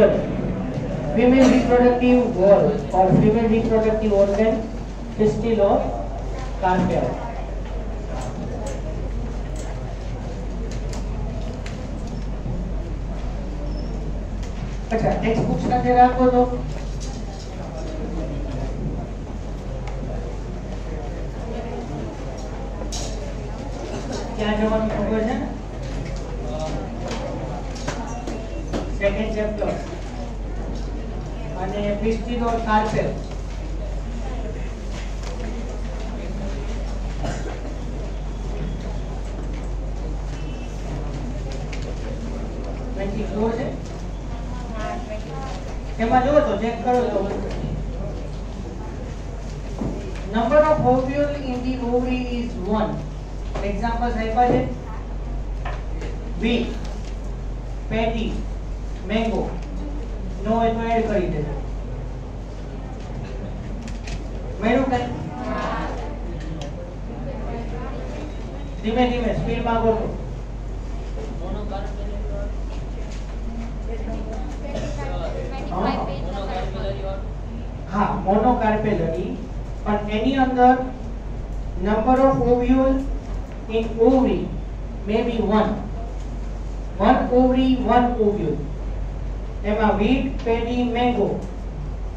चलो, female reproductive wall or female reproductive organ, pistil or carpel. अच्छा, text book સાથે રાખો તો क्या जवाब खबर है? सेकंड चैप्टर અને pistil और carpel. क्लोज है એમાં જો તો ચેક કરો તો number of ovule in the ovary is 1. examples આપ્યા છે wheat, paddy, mango. નો હોય તો એડ કરી દેજો. મેરું કઈ ધીમે ધીમે સ્પીડ માં બોલો. हाँ, monocarpellary, but any other number of ovule in ovary may be 1. One ovary, one ovule. Emma wheat, paddy, mango,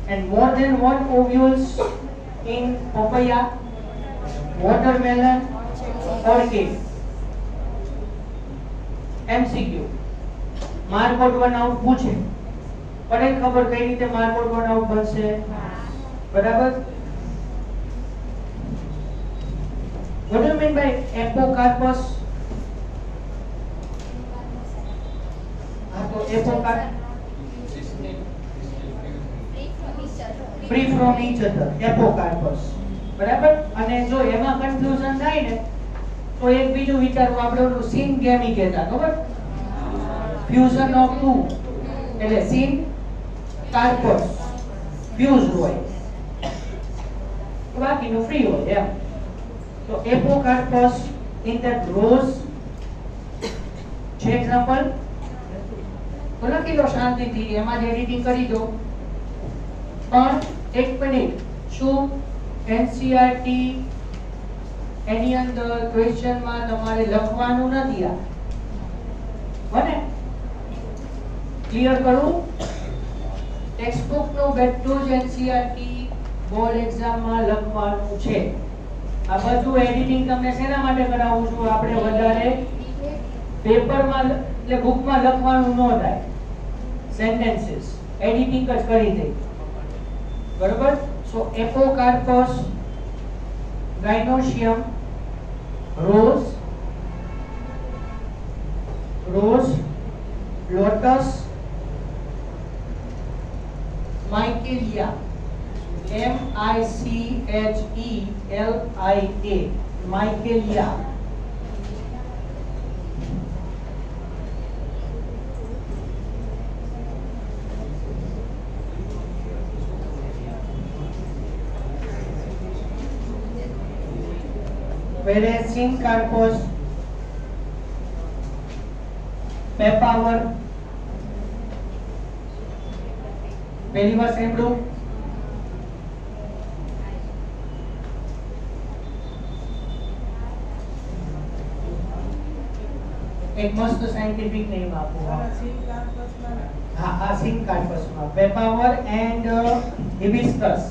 and more than one ovules in papaya, watermelon, orchid. MCQ. मार्कोट one out पूछे પડે ખબર કઈ રીતે માર્કોટ one out બનશે બરાબર. What do you mean by apocarpus? हाँ तो apocarpus free from each other, apocarpus બરાબર. અને જો એમાં કન્ફ્યુઝન થાય ને તો એક બીજું વિચારવું આપણે ઓલું સિનગેમી કહેતા ખબર, ફ્યુઝન ઓફ ટુ એટલે સિન કાર્પસ ફ્યુઝ હોય બાકીનું ફ્રી હોય એમ. તો એપોકાર્પસ ઇન ધેટ રોઝ છે એક્ઝામ્પલ તો લખી લો શાંતિથી, એમાં જ એડિટિંગ કરી દો. પણ એક મિનિટ, શું એનસીઆરટી એની અંદર ક્વેશ્ચનમાં તમારે લખવાનું નથી આ બને ક્લિયર કરું. ટેક્સ્ટ બુક નું બધું જ એનસીઆરટી બોર્ડ એક્ઝામ માં લખવાનું છે. આ બધું એડિટિંગ તમને શેના માટે કરાવું છું, આપણે વધારે પેપર માં એટલે બુક માં લખવાનું ન થાય, સેન્ટેન્સીસ એડિટિંગ જ કરી દે બરોબર. સો એપોકાર્પસ, gynoecium, rose, lotus, michelia, MICHELIA, michelia. Whereas syncarpus, papaver, पहली बार सेम लो. एक मस्त साइंटिफिक नेम आपको. हाँ, syncarpus में papaver and hibiscus.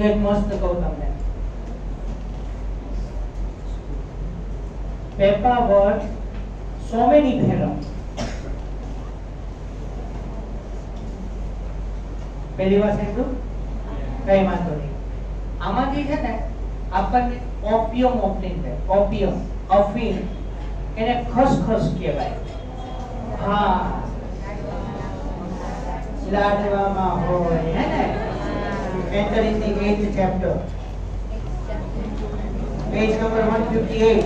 एक मस्त कहूं તમને papaver somniferum. પહેલી વાર સાંભળ્યું કઈ વાંધો નહીં. આમાંથી છે ને આપણને ઓપિયમ ઓપ્ટિન છે, ઓપિયમ અફીણ એને ખસખસ કહેવાય. હા, લાડવામાં હોય હે ને. Enter in the 8th chapter, page number 158.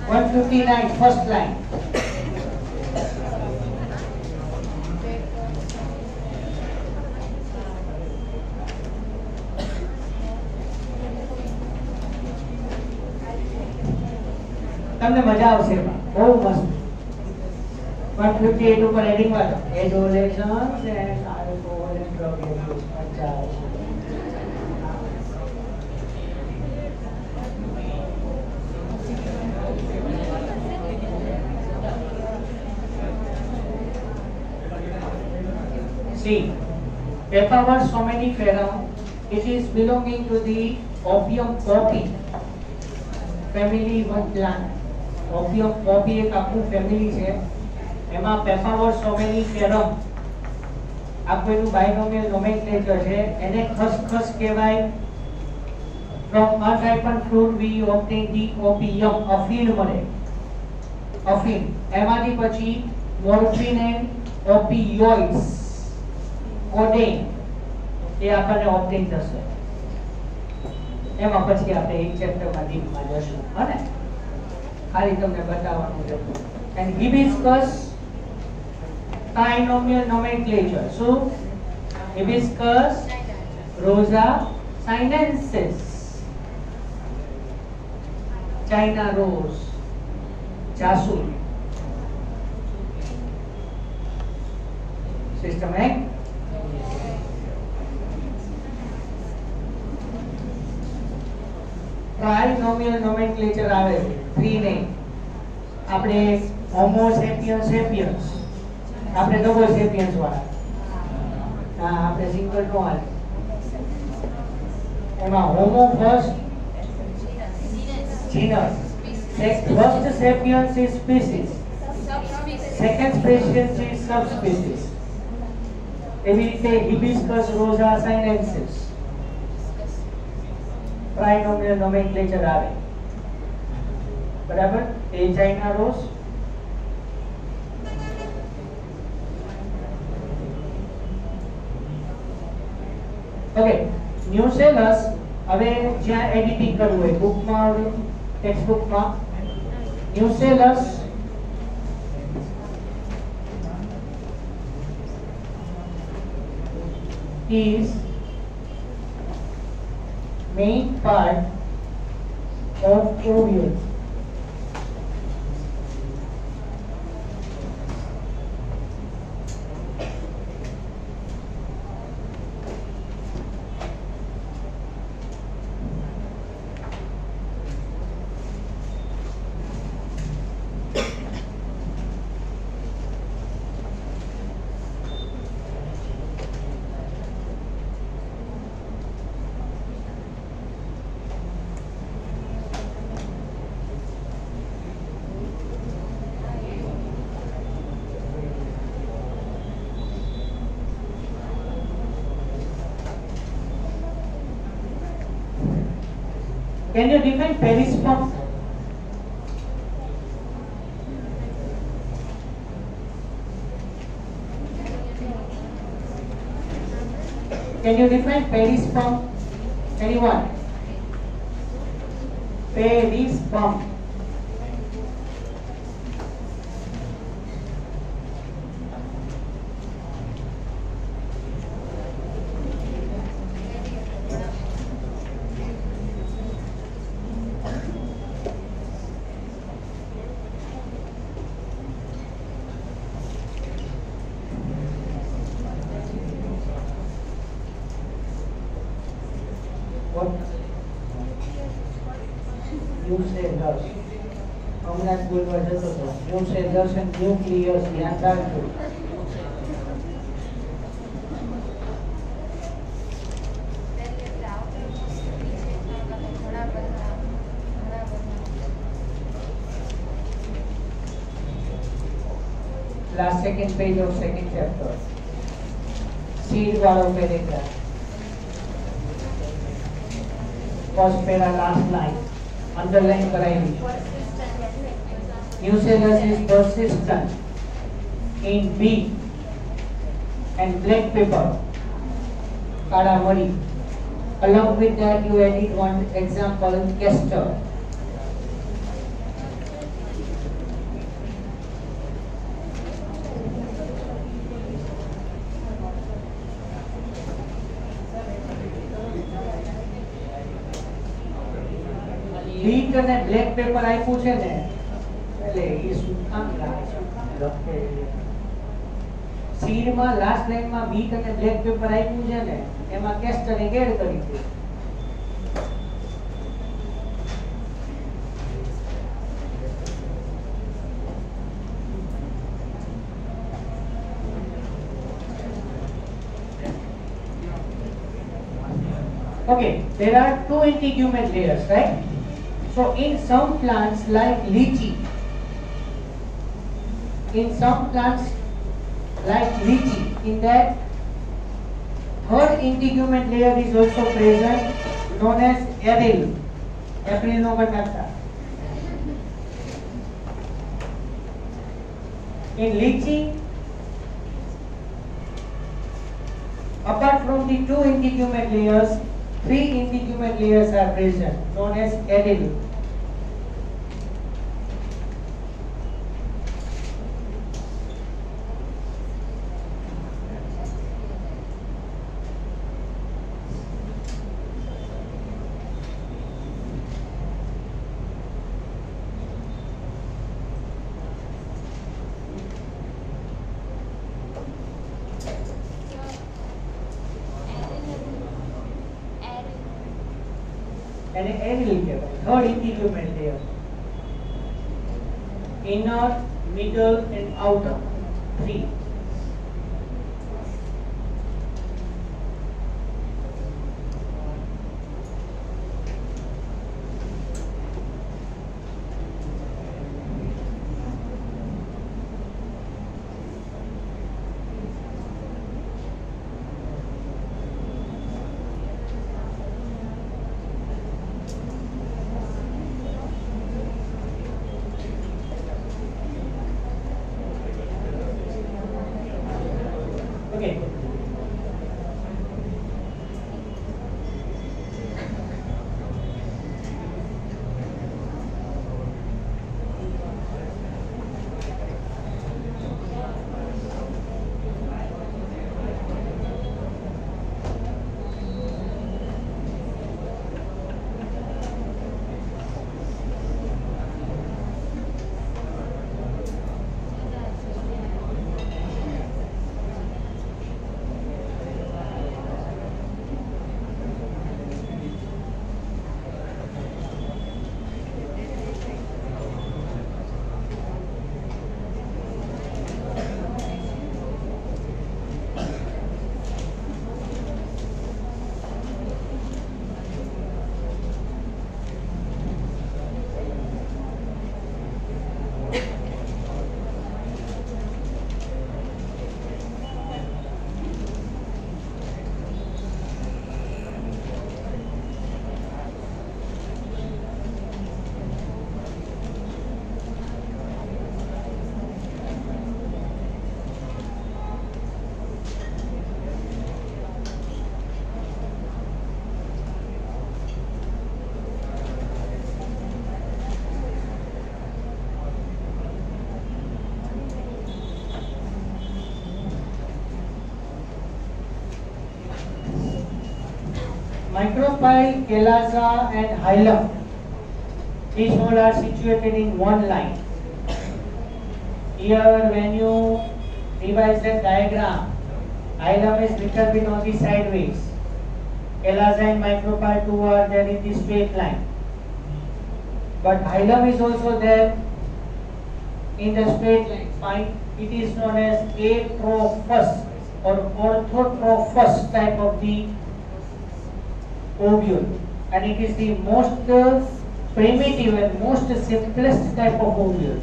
(159) first line. તમને મજા આવશે એમાં, બહુ મસ્ત. 158 ઉપર હેડિંગ વાળો adolescence and alcohol and drug abuse. મજા આવશે. See, Papaver somniferum, it is belonging to the opium poppy family one plant. Opium poppy એક આખું ફેમિલી છે, એમાં Papaver somniferum આખું એનું બાયનોમિયલ નોમેનક્લેચર છે. એને ખસખસ કહેવાય. From a type of fruit we obtain the opium, અફીણ મળે. અફીણ એમાંથી પછી મોર્ફિન એન્ડ ઓપિયોઇડ્સ કોડેન એ આપણને ઓબ્ટેન થશે. એમાં પછી આપણે એક ચેપ્ટરમાં ડીપમાં જશું. અને ખાલી તમને બતાવવાનું છે. And hibiscus trinomial nomenclature. શું? Hibiscus rosa sinensis, china rose, જાસૂદ. સિસ્ટમ એક ટ્રાઇનોમિયલ નોમેનક્લેચર આવે છે. 3 નહીં. આપણે હોમો સેપિયન્સ સેપિયન્સ, આપણે ડબલ સેપિયન્સ વાળા. હા, આપણે સિંગલ નો હાલે. એમાં homo first genus, first sapiens is species, second species is subspecies. એવી રીતે hibiscus rosa sinensis trinomial nomenclature આવે. બરાબર? એ ચાઇના રોઝ, ઓકે. ન્યુસેલસ, હવે જ્યાં એડિટિંગ કરવું હોય બુકમાં, ટેક્સ્ટ બુકમાં, ન્યુસેલસ is main part of ovule. Can you define perisperm? Can you define perisperm? Anyone? Perisperm. Nucellus. હમણાં બોલવા જતો હતો. Nucellus and nucleus ધ્યાન રાખજો. Last second page of second chapter. Seed વાળો paragraph. First para last line. Underline कराएंगे. Nucellus is persistent in bee and black pepper, काला मरी. Along with that, you added one example, castor. Bit અને black paper આપ્યું છે ને, એટલે એ શું કામ લાગે શું કામ લખે સીડ માં લાસ્ટ લાઈન માં બીટ અને બ્લેક પેપર આપ્યું છે ને એમાં કેસ્ટરિંગ એડ કરી છે. Okay, there are two integument layers, right? So in some plants like lychee, in that third integument layer is also present, known as aril. April no batata. In lychee, apart from the two integument layers, three integument layers are present, known as aril. And aril third integument layer, inner, middle and outer, three. Okay. Micropyle, chalaza and hilum, these all are situated in one line. Here when you revise the diagram, hilum is little bit on the sideways. Chalaza and micropyle too are there in the straight line. But hilum is also there in the straight line. Fine. It is known as atrophous or orthotrophous type of the ovule, and it is the most primitive and most simplest type of ovule.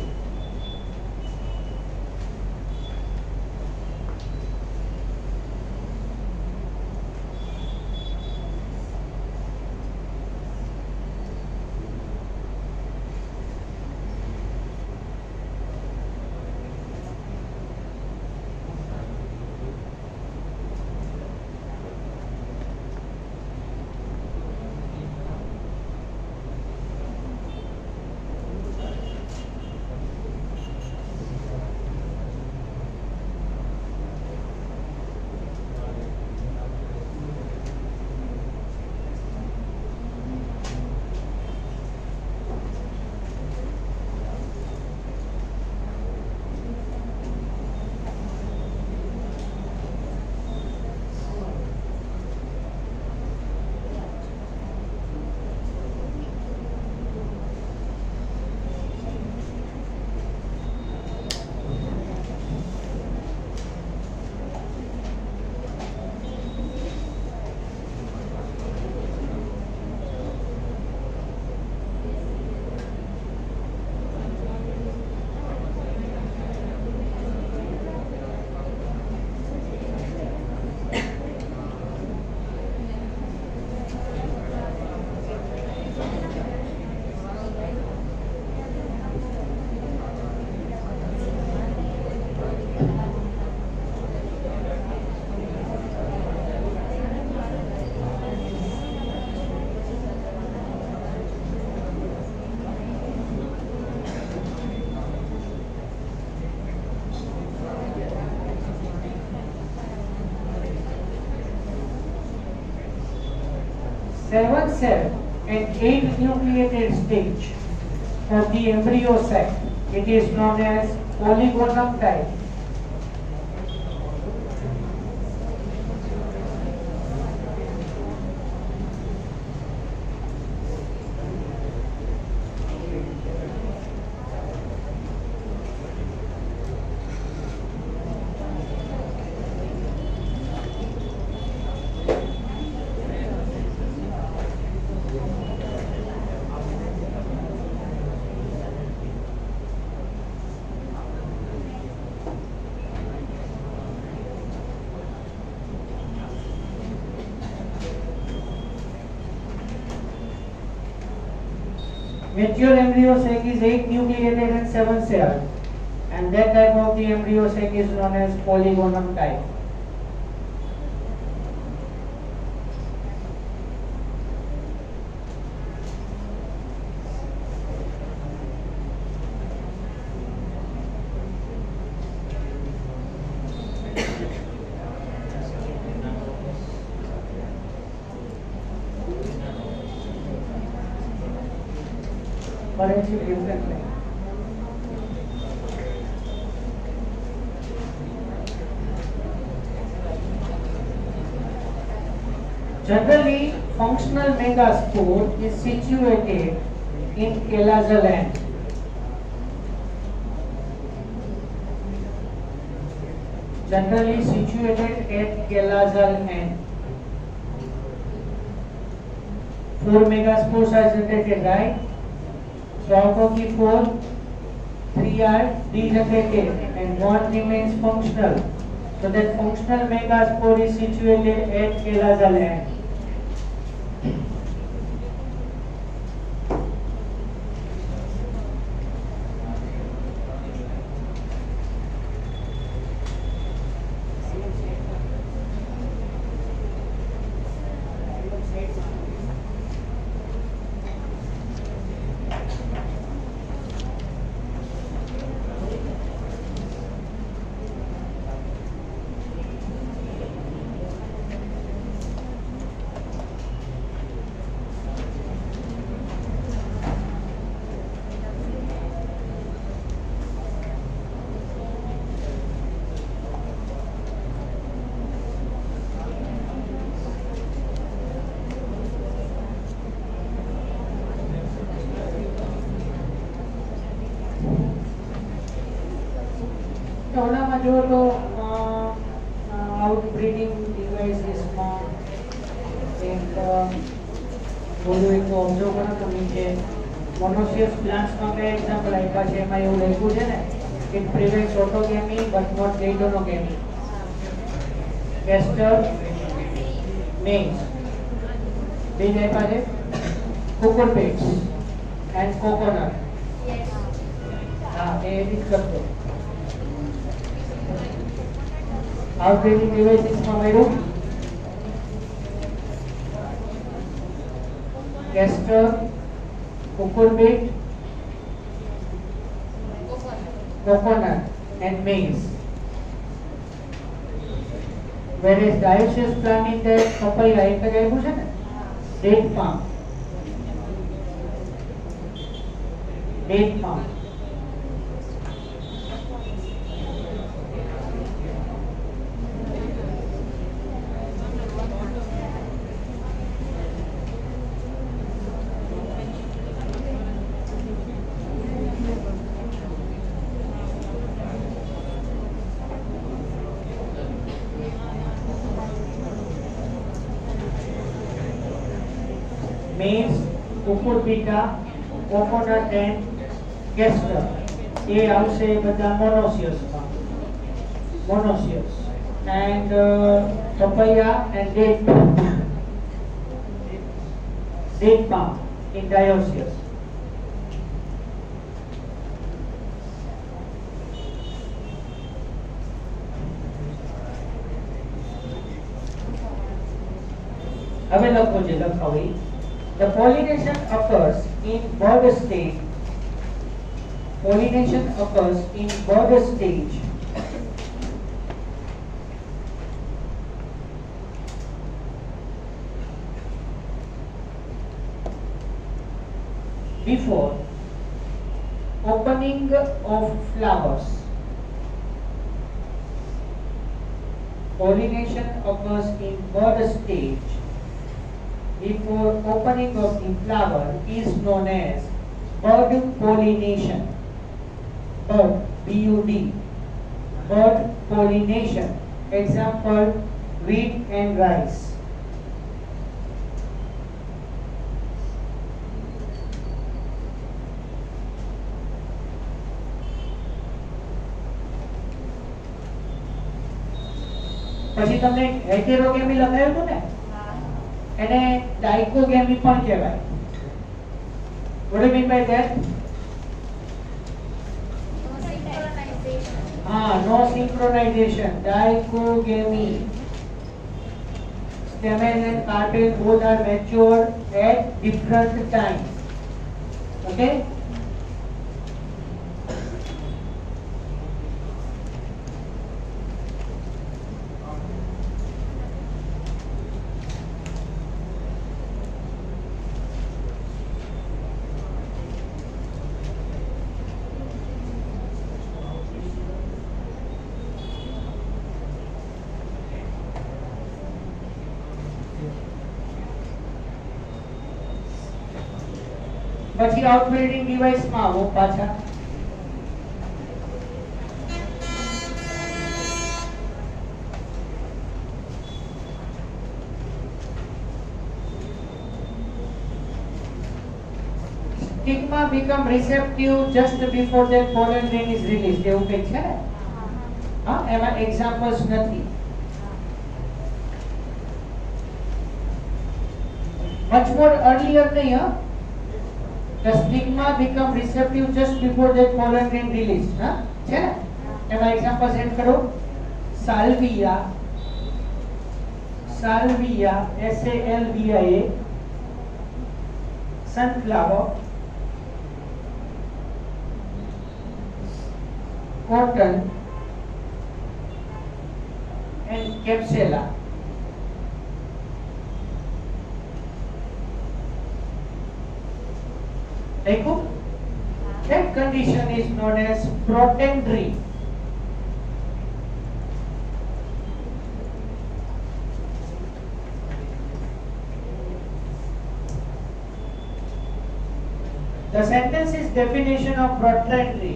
7 cell and 8 nucleated stage of the embryo sac. It is known as polygonum type. Mature embryo sac is 8 nucleated and 7 celled, and that type of the embryo sac is known as polygonum type. Generally, functional megaspore is situated in callosal end. Generally situated at callosal end. 4 megaspores are generated, right? So out of the 4, 3 are degenerated and 1 remains functional. So that functional megaspore is situated at callosal end. ઓલામાં જો તો આઉટબ્રીડિંગ ડિવાઇસીસમાં એક બોલું એક observe કરો તમે કે મોનોસિયસ પ્લાન્ટ્સમાં મેં એક્ઝામ્પલ આપ્યા છે એમાં એવું લખ્યું છે ને it prevents autogamy but not geitonogamy castor maize બીજ આપ્યા છે કુકરબીટ્સ એન્ડ કોકોનટ હા એ એડિટ કરતો outbreeding devices માં મળ્યું castor, cucurbit, coconut and maize. Whereas dioecious plant in the papaya એક જ આવ્યું છે ને date palm. Date palm. Maize, cucurbita, coconut and castor. ये આવશે બધા monoecious માં. Monoecious and papaya and date palm in dioecious. હવે લખો જે લખાવી. The pollination occurs in bud stage. Pollination occurs in bud stage before opening of flowers. Pollination occurs in bud stage before opening of the flower is known as bud pollination. Bud, B-U-D, bud pollination. Example, wheat and rice. પછી તમને હેટેરોગેમી લખાયું હતું ને, એને ડાઇકોગેમી પણ કહેવાય. What do you mean by that? No synchronization. Dichogamy. Stamen and carpel both are mature at different times. Okay? પછી આઉટબ્રીડિંગ device માં આવો પાછા. Stigma become receptive just before that pollen grain is released. એવું કંઈક છે ને? હા, એમાં એક્ઝામ્પલ્સ નથી. Much more earlier नहीं है. The stigma become receptive just before that pollen grain release. हाँ, है ना? एमा example send करो. Salvia, Salvia, S-A-L-V-I-A, sunflower, cotton, and capsula. देखो, that condition is known as protandry. The sentence is definition of protandry.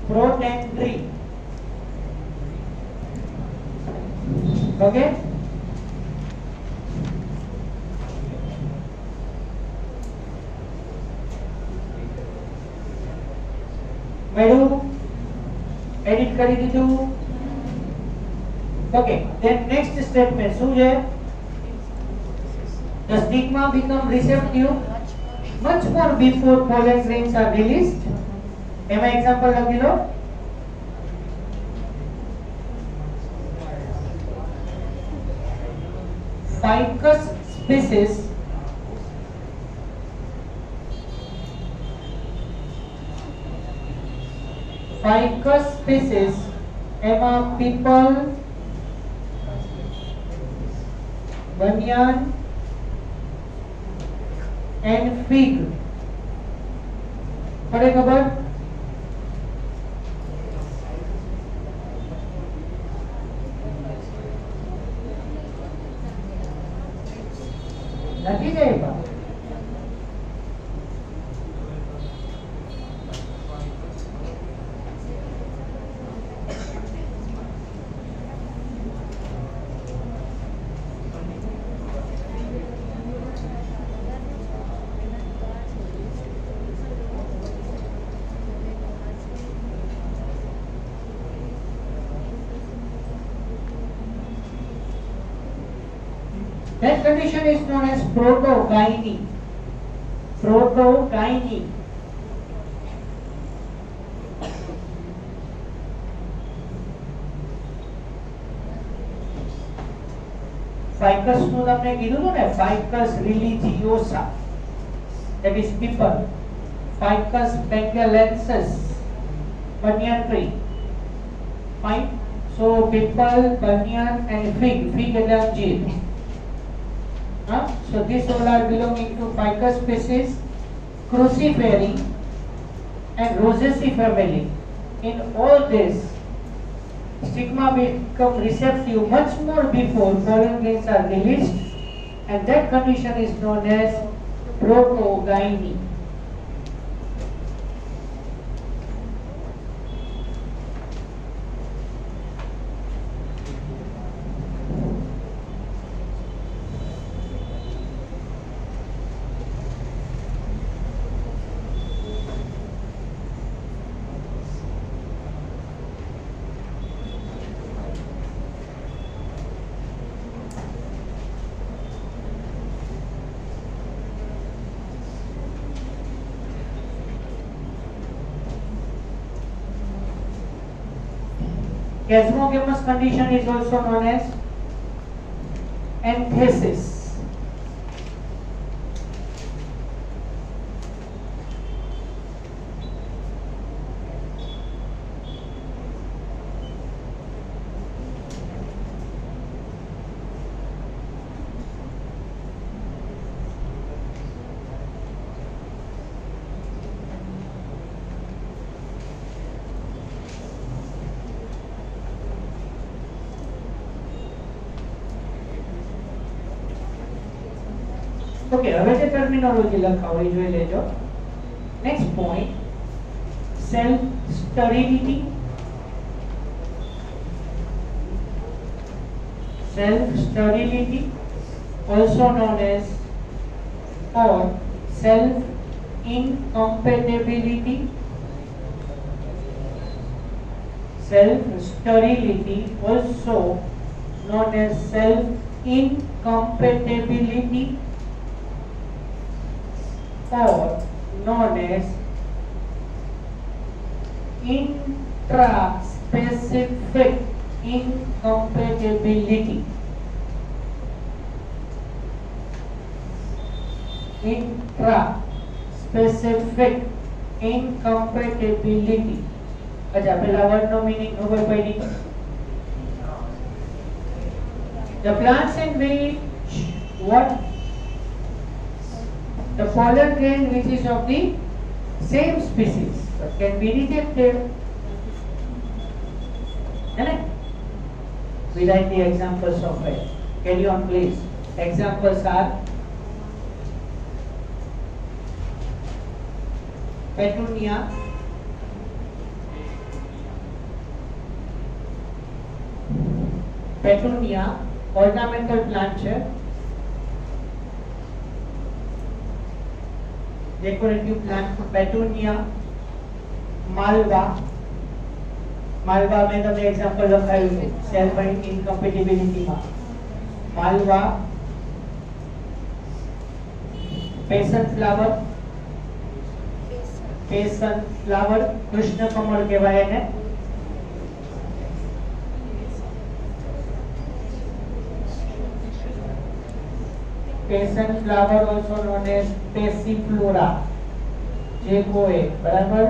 Protandry. Okay? મેળવું edit કરી દીધું. Okay, then next statement શું છે? The stigma become receptive much more before pollen grains are released. એમાં example લખી લો. Ficus species Ficus species एमा people, banyan and fig. पड़े खबर? लगी जाएगा. That condition is known as protogyny. Protogyny. Ficus નું તમને કીધું હતું ને, Ficus religiosa, that is people. Ficus bengalensis, banyan tree. Fine. So people, banyan and fig. Fig એટલે અંજીર. So these all are belonging to Ficus species, Crucifery and Rosaceae family. In all this, stigma become receptive much more before pollen grains are released, and that condition is known as protogyny. Gastrogamous condition is also known as anthesis. Okay, હવે જે terminology લખાવી જોઈ લેજો. Next point, self sterility. Self sterility, also known as or self incompatibility. Self sterility, also known as self incompatibility, or known as intraspecific incompatibility. Intraspecific incompatibility. अच्छा, पहला word no meaning खबर पड़ी. The plants in which what the pollen grain which is of the same species but can be rejected. We write the examples of it. Carry on please. Examples are Petunia, Petunia ornamental plant है, decorative plant Petunia, Malva. Malva में તમને example લખાયું છે self incompatibility માં. Malva, passion flower, passion flower, Krishna કમળ કહેવાય એને. Passion flower also known as Passiflora. Jacoe, बराबर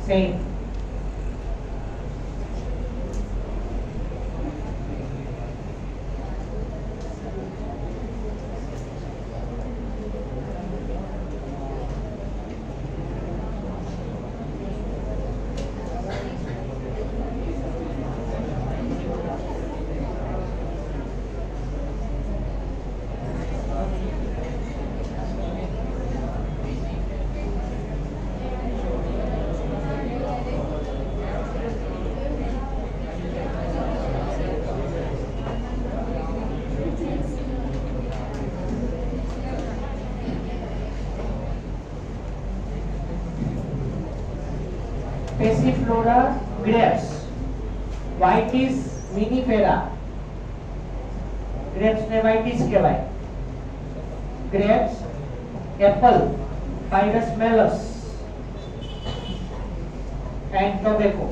same. Passiflora grapes, Vitis vinifera. Grapes ने Vitis कहवाय. Grapes, apple, Pyrus mellus, and tobacco.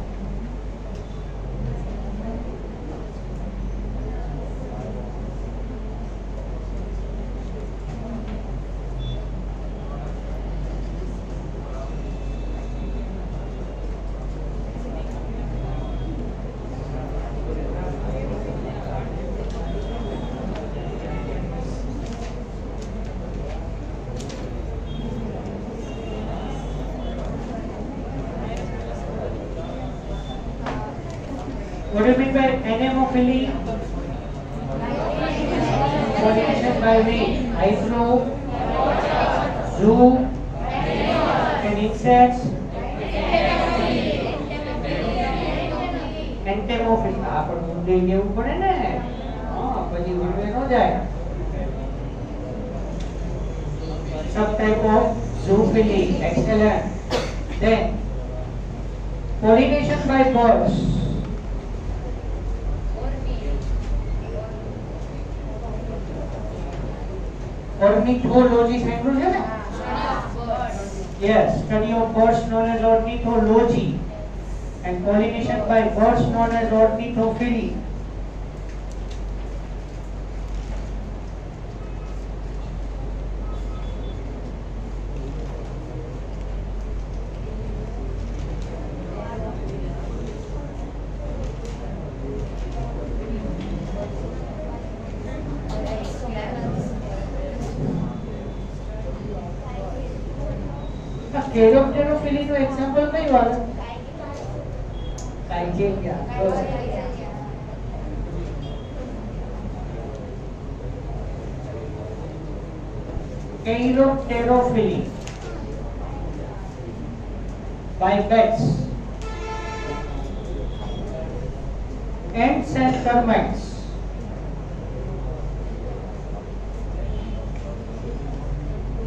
What do you mean by anemophily? Pollination by wind. High flow, zoo, and insects. Entomophily. આ પણ ઊંડી લેવું પડે ને. હા, પછી વળવે ન જાય. Subtype of zoophily. Excellent. Then pollination by birds. Ornithology સાંભળ્યું છે ને? Yes, study of birds known as ornithology and pollination by birds known as ornithophily. Caryopterophily no example કયું આવે? કાઇજેરિયા. Caryopterophily by bats, ants and termites.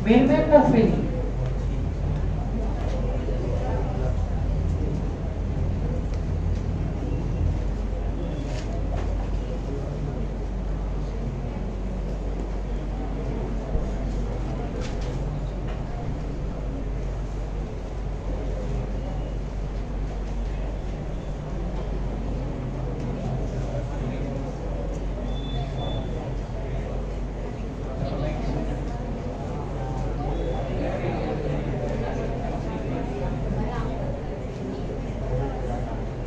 Myrmecophily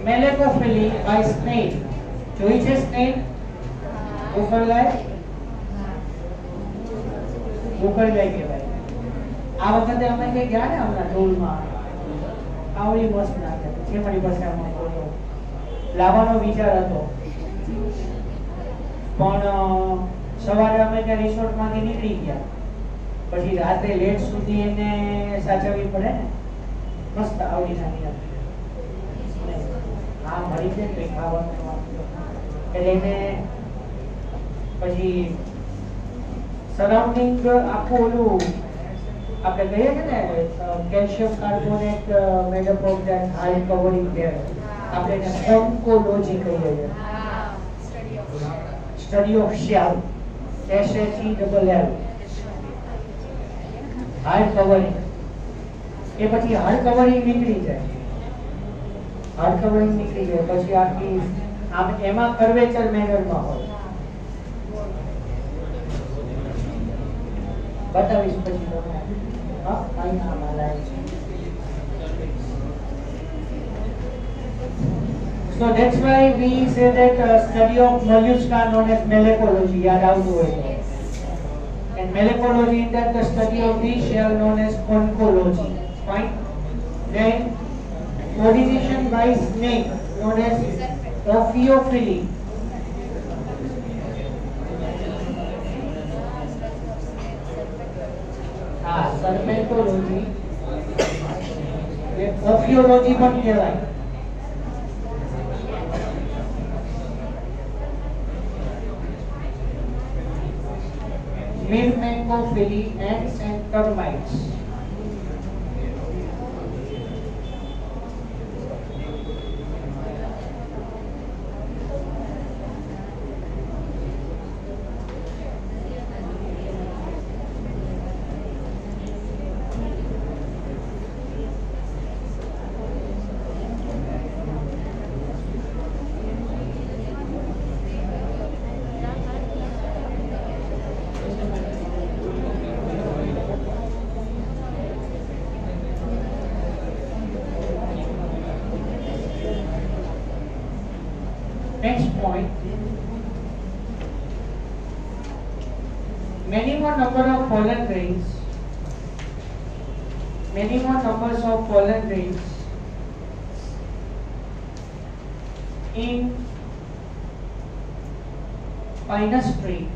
Melecophily by snake. જોઈ છે snake? ગોકળગાય? ગોકળગાય કહેવાય. આ વખતે અમે કે ગયા ને હમણાં ટોલમાં આવડી મસ્ત નાખે છે મારી પાસે આમાં ફોટો લાવવાનો વિચાર હતો પણ સવારે અમે ત્યાં રિસોર્ટમાંથી નીકળી ગયા પછી રાત્રે લેટ સુધી એને સાચવવી પડે ને મસ્ત આવડી નાખી આ મળી છે કંઈ ખાવાનું એટલે એને પછી સરાઉન્ડિંગ આખું ઓલું આપણે કહીએ કે ને calcium carbonate made up of that hard covering there આપણે એને ઓન્કોલોજી કહીએ છીએ study of shell SHELL hard covering એ પછી હાર્ડ કવરિંગ નીકળી જાય હાર્ડ કવરિંગ નીકળી જાય પછી આખી આમ એમાં કર્વેચર મેનરમાં હોય બતાવીશ પછી તમને હા અહીં આમાં લાઈન છે so that's why we say that study of molluscs are known as malacology યાદ આવતું હોય and malacology is that the study of the shell known as conchology fine then pollination by snake known as Ophiophily. Serpentology. Ophiology પણ કહેવાય. Myrmecophily, ants and termites. Next point, many more number of pollen grains, many more numbers of pollen grains in pinus tree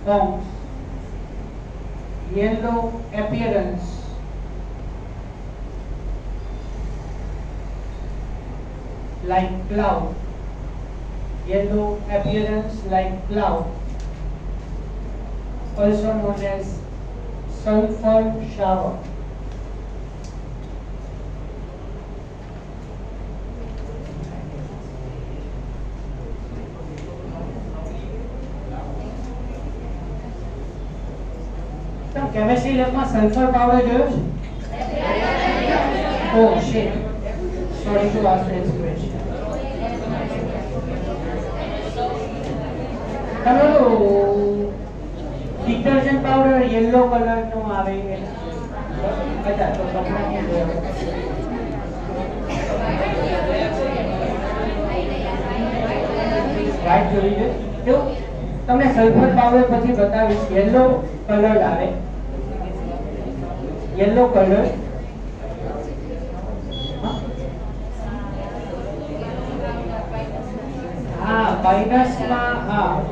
forms yellow appearance like cloud, yellow appearance like cloud, also known as sulfur shower. Chemistry lab में sulphur powder जो है oh shit sorry to ask this question તમારો detergent powder yellow colour નો આવે બધા તો કપડા ની રાઈટ જોઈ લે તો તમને સલ્ફર પાવડર પછી બતાવીશ યલો કલર આવે येलो कलर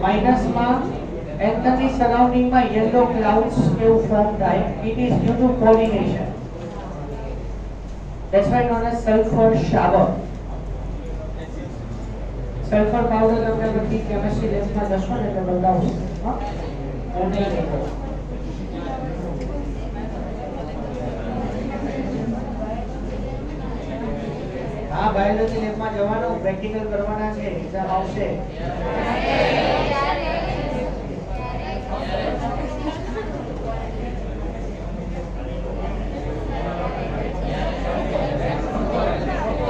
माइनस में एंथनी सराउंडिंग में येलो क्लाउड्स केव फॉर्म थाय it is due to pollination that's why known as sulphur shower sulphur powder તમને બધી કેમિસ્ટ્રી લેબમાં દસમા ને એટલે બતાવું હા હું નહીં લેતો हाँ बायोलॉजी लैब में जवानो प्रैक्टिकल करवाना है एग्जाम आवशे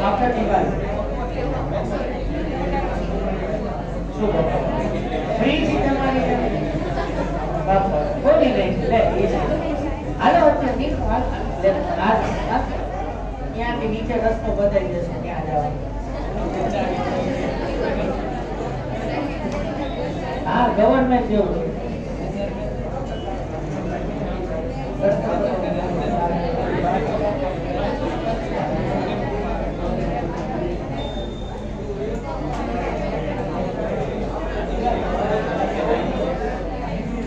आफ्टर दिवाली सुबह फ्री थी તમારી બાપા કોની લઈ લે હાલો અત્યારે હાલ यहाँ के नीचे रस्तो बताई देशो क्या जाओ हाँ गवर्नमेंट जो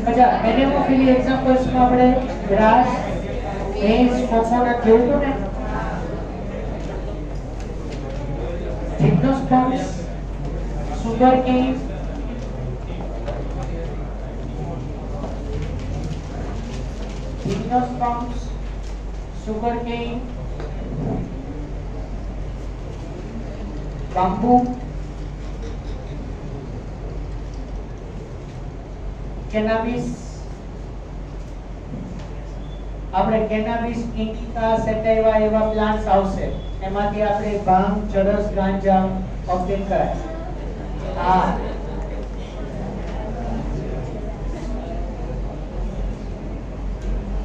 अच्छा एनेमोफिली एग्जांपल्स में આપણે ગ્રાસ મેઝ કોકોનટ જોયું ને Gymnosperms, sugarcane, bamboo, cannabis. આપણે કેનાબિસ ઇન્ડિકા સેટાઇવા એવા પ્લાન્ટ્સ આવશે એમાંથી આપણે ભાંગ ચરસ ગાંજા ઓબ્ટેન કરાય હા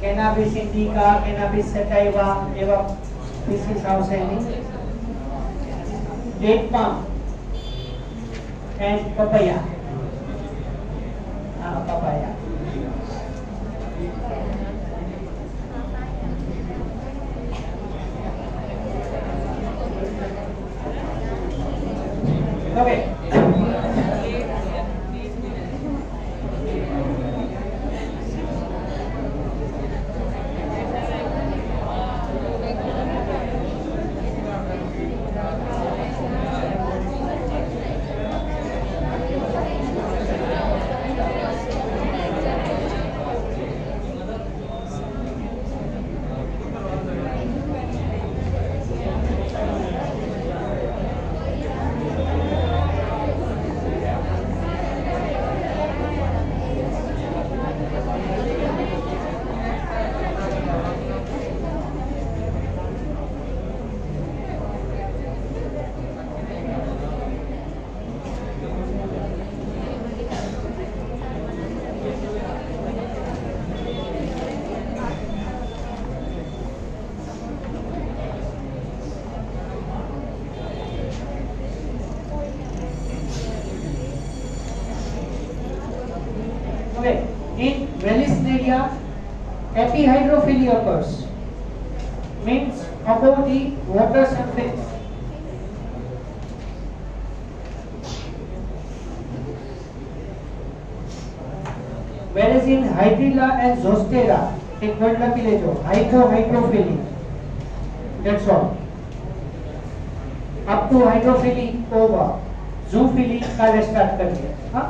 કેનાબિસ ઇન્ડિકા કેનાબિસ સેટાઇવા એવા સ્પીસીસ આવશે એની ડેટ પામ એન્ડ પપૈયા હા પપૈયા Okay. In Vallisneria, epihydrophilia occurs. Means above the water surface. Whereas in Hydrilla and Zostera, एक वर्ड लग ले जो hydrophilic, that's all. up to hydrophilic होगा, जूफिलिक का स्टार्ट करिए, हाँ